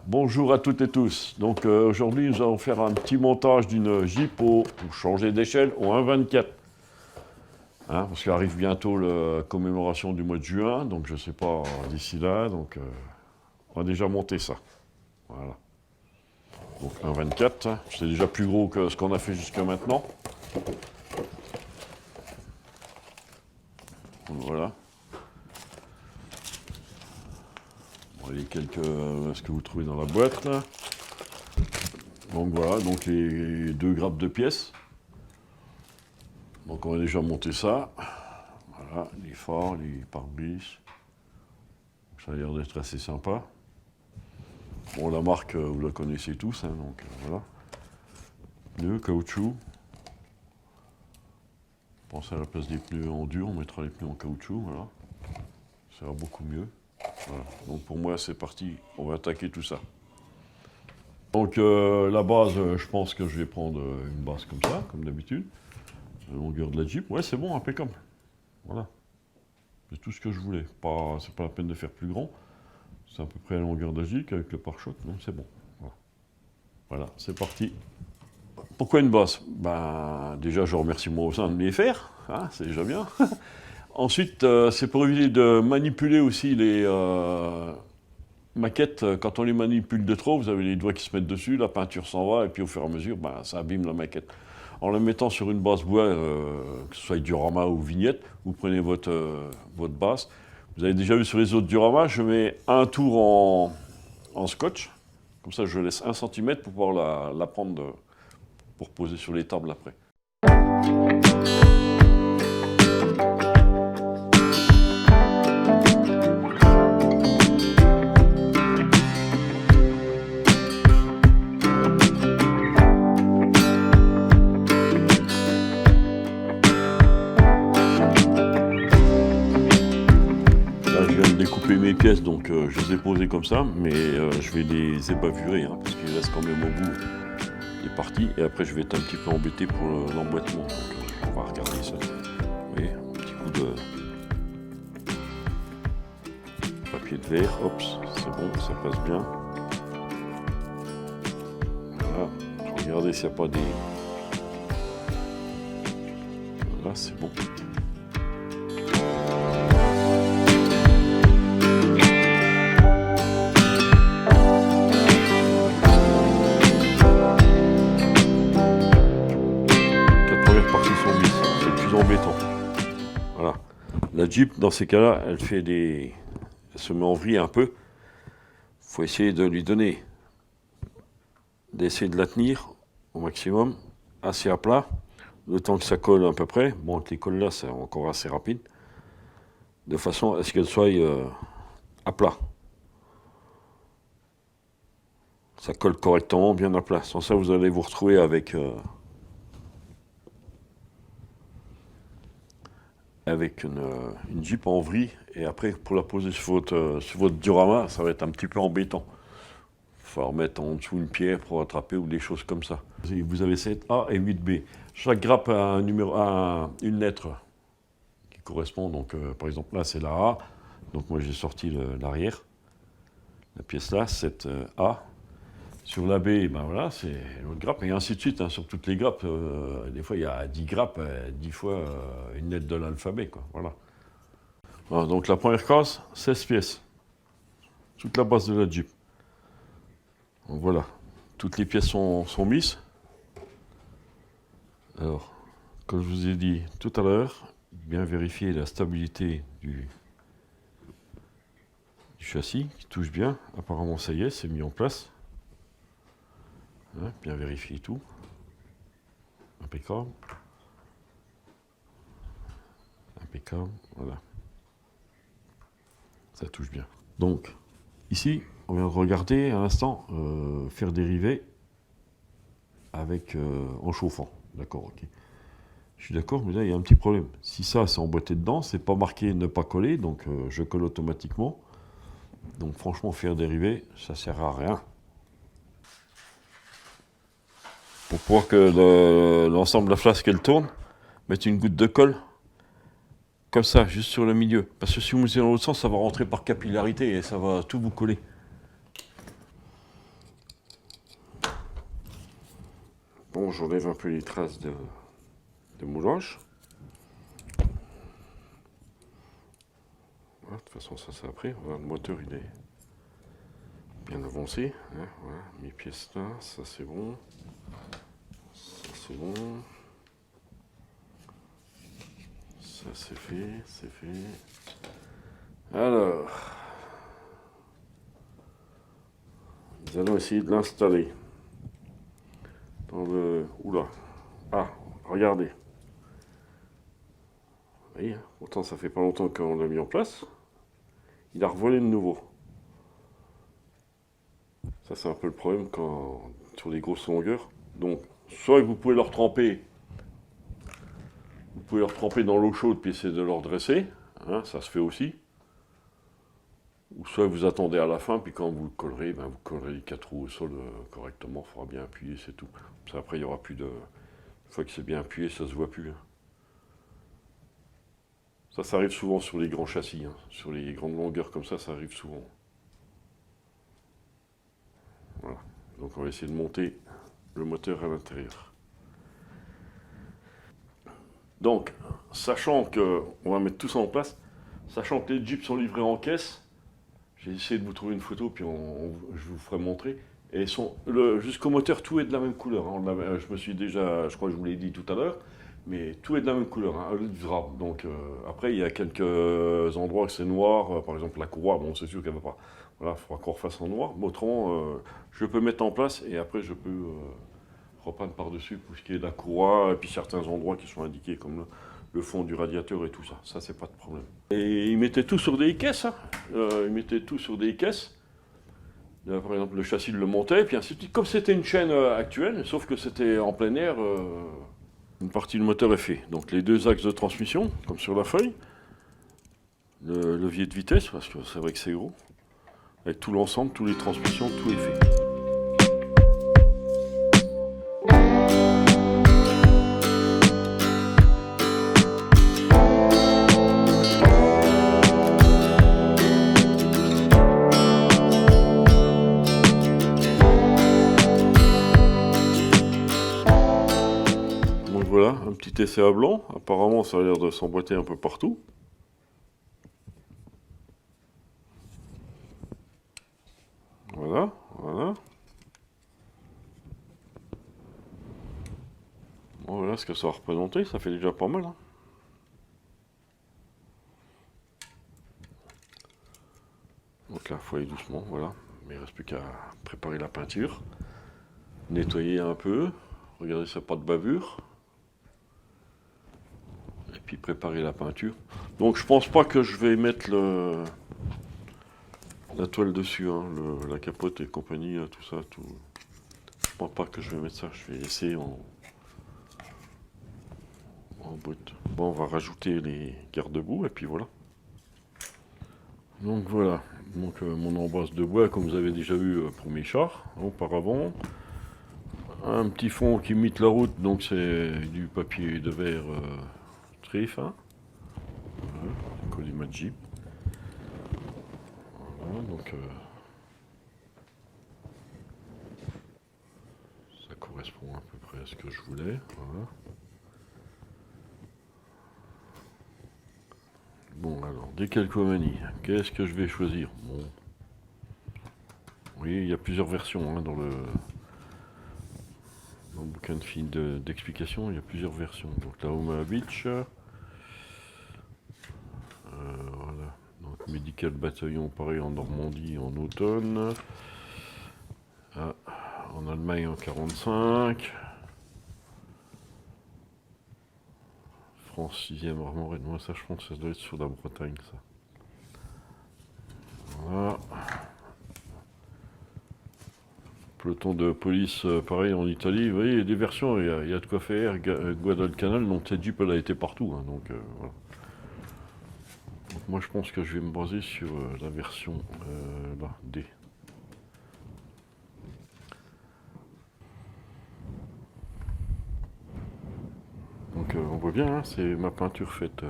Bonjour à toutes et tous. Donc aujourd'hui nous allons faire un petit montage d'une Jeep pour changer d'échelle au 1.24. Hein, parce qu'arrive bientôt la commémoration du mois de juin, donc je ne sais pas d'ici là, donc on va déjà monter ça. Voilà. Donc 1.24, hein, c'est déjà plus gros que ce qu'on a fait jusqu'à maintenant. Donc, voilà. Bon, les quelques ce que vous trouvez dans la boîte là. Donc voilà, donc les deux grappes de pièces. Donc on va déjà monter ça. Voilà, les phares, les pare-brises. Ça a l'air d'être assez sympa. Bon, la marque, vous la connaissez tous, hein, donc voilà. Pneus, caoutchouc. Pensez à la place des pneus en dur, on mettra les pneus en caoutchouc, voilà. Ça va beaucoup mieux. Voilà. Donc pour moi, c'est parti, on va attaquer tout ça. Donc la base, je pense que je vais prendre une base comme ça, comme d'habitude. La longueur de la Jeep, ouais c'est bon, impeccable. Voilà. C'est tout ce que je voulais. C'est pas la peine de faire plus grand. C'est à peu près la longueur de la Jeep avec le pare-choc, donc c'est bon. Voilà, voilà, c'est parti. Pourquoi une base? Ben, déjà, je remercie mon voisin de me les faire, hein, c'est déjà bien. Ensuite, c'est pour éviter de manipuler aussi les maquettes. Quand on les manipule de trop, vous avez les doigts qui se mettent dessus, la peinture s'en va, et puis au fur et à mesure, ben, ça abîme la maquette. En la mettant sur une base bois, que ce soit diorama ou vignette, vous prenez votre base. Vous avez déjà vu sur les autres dioramas, je mets un tour en scotch. Comme ça, je laisse 1 cm pour pouvoir la prendre pour poser sur les tables après. Découper mes pièces, donc je les ai posées comme ça, mais je vais les ébavurer, hein, parce qu'il reste quand même au bout des parties, et après je vais être un petit peu embêté pour l'emboîtement, donc on va regarder ça. Vous voyez, un petit coup de papier de verre, hop, c'est bon, ça passe bien. Voilà, regardez s'il n'y a pas des... Voilà, c'est bon. Embêtant. Voilà. La Jeep, dans ces cas-là, elle se met en vrille un peu. Il faut essayer de lui donner, d'essayer de la tenir au maximum, assez à plat, le temps que ça colle à peu près. Bon, avec les colles là, c'est encore assez rapide, de façon à ce qu'elle soit à plat. Ça colle correctement, bien à plat. Sans ça, vous allez vous retrouver avec une Jeep en vrille, et après pour la poser sur votre diorama, ça va être un petit peu embêtant. Il va falloir mettre en dessous une pierre pour attraper ou des choses comme ça. Vous avez 7A et 8B. Chaque grappe a une lettre qui correspond, donc par exemple là c'est la A, donc moi j'ai sorti l'arrière, la pièce là, 7A. Sur la B, ben voilà, c'est l'autre grappe, et ainsi de suite, hein, sur toutes les grappes. Des fois, il y a 10 grappes, 10 fois une lettre de l'alphabet, quoi, voilà. Voilà. Donc la première case, 16 pièces. Toute la base de la Jeep. Donc voilà, toutes les pièces sont mises. Alors, comme je vous ai dit tout à l'heure, bien vérifier la stabilité du châssis, qui touche bien. Apparemment, ça y est, c'est mis en place. Hein, bien vérifier tout. Impeccable. Impeccable, voilà. Ça touche bien. Donc, ici, on vient de regarder à l'instant faire dériver avec en chauffant. D'accord, ok. Je suis d'accord, mais là, il y a un petit problème. Si ça, c'est emboîté dedans, c'est pas marqué ne pas coller, donc je colle automatiquement. Donc, franchement, faire dériver, ça sert à rien. Pour pouvoir que l'ensemble de la flasque elle tourne, mettre une goutte de colle, comme ça, juste sur le milieu. Parce que si vous mettez dans l'autre sens, ça va rentrer par capillarité et ça va tout vous coller. Bon, j'enlève un peu les traces de moulage. Voilà, de toute façon, ça c'est après. Voilà, le moteur il est bien avancé. Hein, voilà, mes pièces là, ça c'est bon. Ça c'est bon. Ça c'est fait, c'est fait. Alors, nous allons essayer de l'installer dans le... Oula. Ah, regardez. Vous voyez, pourtant ça fait pas longtemps qu'on l'a mis en place. Il a revolé de nouveau. Ça c'est un peu le problème quand sur les grosses longueurs. Donc, soit vous pouvez le retremper. Vous pouvez le retremper dans l'eau chaude puis essayer de le redresser. Hein, ça se fait aussi. Ou soit vous attendez à la fin, puis quand vous le collerez, ben vous collerez les 4 roues au sol correctement, il faudra bien appuyer, c'est tout. Ça, après, il n'y aura plus de... Une fois que c'est bien appuyé, ça ne se voit plus. Hein. Ça arrive souvent sur les grands châssis. Hein. Sur les grandes longueurs comme ça arrive souvent. Voilà. Donc on va essayer de monter le moteur à l'intérieur. Donc, sachant que... On va mettre tout ça en place, sachant que les Jeeps sont livrés en caisse, j'ai essayé de vous trouver une photo, puis je vous ferai montrer. Et jusqu'au moteur, tout est de la même couleur. Hein. Je me suis déjà, je crois que je vous l'ai dit tout à l'heure, mais tout est de la même couleur, hein, du drap. Donc après, il y a quelques endroits que c'est noir. Par exemple, la courroie, bon, c'est sûr qu'elle ne va pas. Voilà, il faudra qu'on refasse en noir. Mais autrement, je peux mettre en place et après, je peux repeindre par-dessus pour ce qui est de la courroie et puis certains endroits qui sont indiqués comme le fond du radiateur et tout ça. Ça, c'est pas de problème. Et ils mettaient tout sur des caisses. Hein. Ils mettaient tout sur des caisses. Là, par exemple, le châssis le montait, puis ainsi de suite. Comme c'était une chaîne actuelle, sauf que c'était en plein air, une partie du moteur est fait. Donc les deux axes de transmission, comme sur la feuille. Le levier de vitesse, parce que c'est vrai que c'est gros. Avec tout l'ensemble, toutes les transmissions, tout est fait. Voilà, un petit essai à blanc. Apparemment, ça a l'air de s'emboîter un peu partout. Voilà, voilà. Bon, voilà ce que ça va représenter. Ça fait déjà pas mal. Hein. Donc là, il faut aller doucement, voilà. Mais il ne reste plus qu'à préparer la peinture. Nettoyer un peu. Regardez s'il n'y a pas de bavure. Et puis préparer la peinture. Donc je pense pas que je vais mettre la toile dessus, hein, la capote et compagnie, tout ça. Tout. Je pense pas que je vais mettre ça. Je vais laisser en brut. Bon, on va rajouter les garde-boue et puis voilà. Donc voilà. Donc mon embrasse de bois, comme vous avez déjà vu pour mes chars auparavant. Un petit fond qui imite la route, donc c'est du papier de verre très fin. Voilà, Colima Jeep. Voilà, donc ça correspond à peu près à ce que je voulais. Voilà. Bon alors, des calcomanies, qu'est-ce que je vais choisir? Bon. Oui, il y a plusieurs versions hein, dans le bouquin de film d'explication, il y a plusieurs versions. Donc la Omaha Beach. Voilà. Donc Medical Bataillon, pareil en Normandie en automne. Ah, en Allemagne en 45. France 6e armorée. Moi ça je pense que ça doit être sur la Bretagne ça. Voilà. Peloton de police, pareil en Italie. Vous voyez, il y a des versions, il y a de quoi faire. Guadalcanal, donc cette Jeep elle a été partout. Hein, donc voilà. Donc, moi je pense que je vais me baser sur la version là, D. Donc on voit bien, hein, c'est ma peinture faite.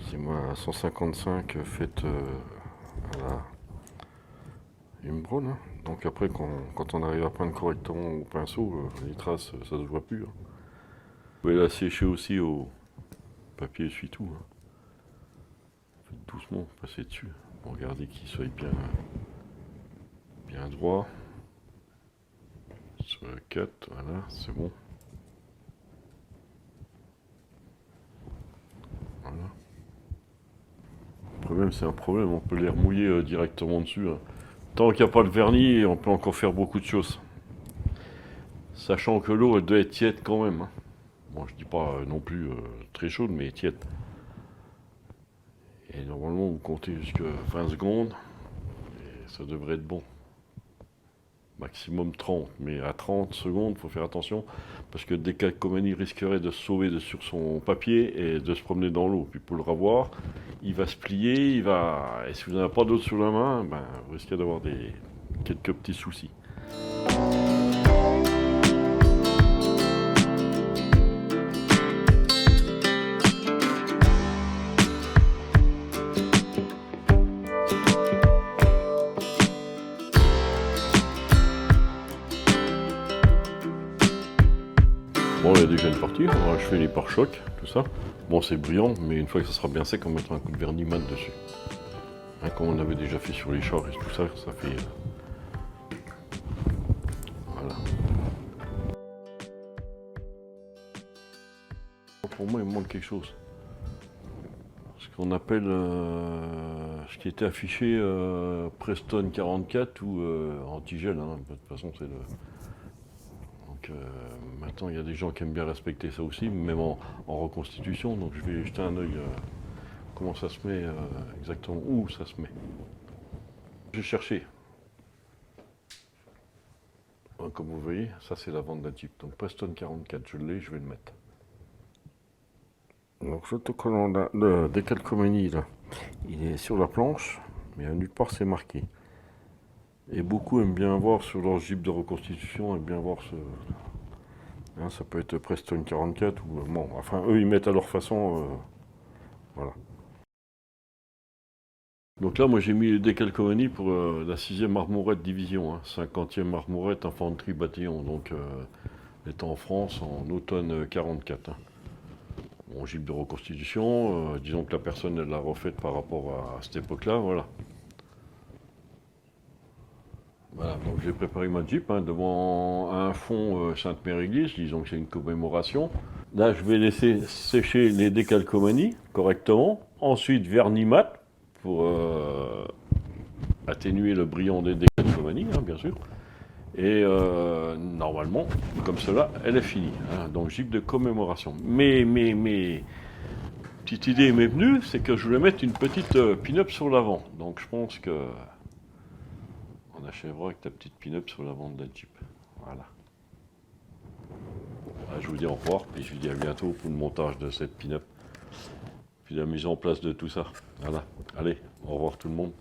C'est moi 155 faite voilà, il me brûle. Hein. Donc après, quand on arrive à peindre correctement au pinceau, les traces, ça se voit plus. Hein. Vous pouvez la sécher aussi au papier essuie-tout. Hein. Faites doucement, passez dessus. Bon, regardez qu'il soit bien droit. Sur le 4, voilà, c'est bon. Voilà. Le problème, c'est un problème, on peut les remouiller directement dessus. Hein. Tant qu'il n'y a pas de vernis, on peut encore faire beaucoup de choses. Sachant que l'eau, elle doit être tiède quand même. Hein. Bon, je dis pas non plus très chaude, mais tiède. Et normalement, vous comptez jusqu'à 20 secondes, et ça devrait être bon. Maximum 30, mais à 30 secondes, il faut faire attention, parce que décalcomanie risquerait de se sauver sur son papier et de se promener dans l'eau. Puis pour le revoir, il va se plier, et si vous n'avez pas d'eau sur la main, ben, vous risquez d'avoir quelques petits soucis. Bon, il y a déjà une partie, on va achever les pare-chocs, tout ça. Bon, c'est brillant, mais une fois que ça sera bien sec, on mettra un coup de vernis mat dessus. Hein, comme on avait déjà fait sur les chars et tout ça, ça fait... Voilà. Pour moi, il me manque quelque chose. Ce qu'on appelle... ce qui était affiché Preston 44 ou antigel, hein. De toute façon, c'est le... Maintenant, il y a des gens qui aiment bien respecter ça aussi, même en reconstitution. Donc, je vais jeter un œil comment ça se met exactement, où ça se met. J'ai cherché. Comme vous voyez, ça c'est la vente d'un type. Donc, Preston 44, je l'ai, je vais le mettre. Donc, l'autocollant de décalcomanie, là, il est sur la planche, mais à nulle part c'est marqué. Et beaucoup aiment bien voir sur leur Jeep de reconstitution, aiment bien voir ce... Hein, ça peut être Preston 44 ou... Bon, enfin, eux, ils mettent à leur façon... voilà. Donc là, moi, j'ai mis les décalcomanies pour la 6e armorette division, hein, 50e armorette infanterie bataillon, donc étant en France en automne 44. Hein. Bon, Jeep de reconstitution, disons que la personne, elle l'a refaite par rapport à cette époque-là, voilà. Voilà, donc j'ai préparé ma Jeep hein, devant un fond Sainte-Mère-Église, disons que c'est une commémoration. Là, je vais laisser sécher les décalcomanies correctement. Ensuite, vernis mat pour atténuer le brillant des décalcomanies, hein, bien sûr. Et normalement, comme cela, elle est finie. Hein, donc Jeep de commémoration. Mais, petite idée m'est venue, c'est que je voulais mettre une petite pin-up sur l'avant. Donc je pense que... On achèvera avec ta petite pin-up sur l'avant de la Jeep. Voilà. Je vous dis au revoir, puis je vous dis à bientôt pour le montage de cette pin-up. Puis la mise en place de tout ça. Voilà. Allez, au revoir tout le monde.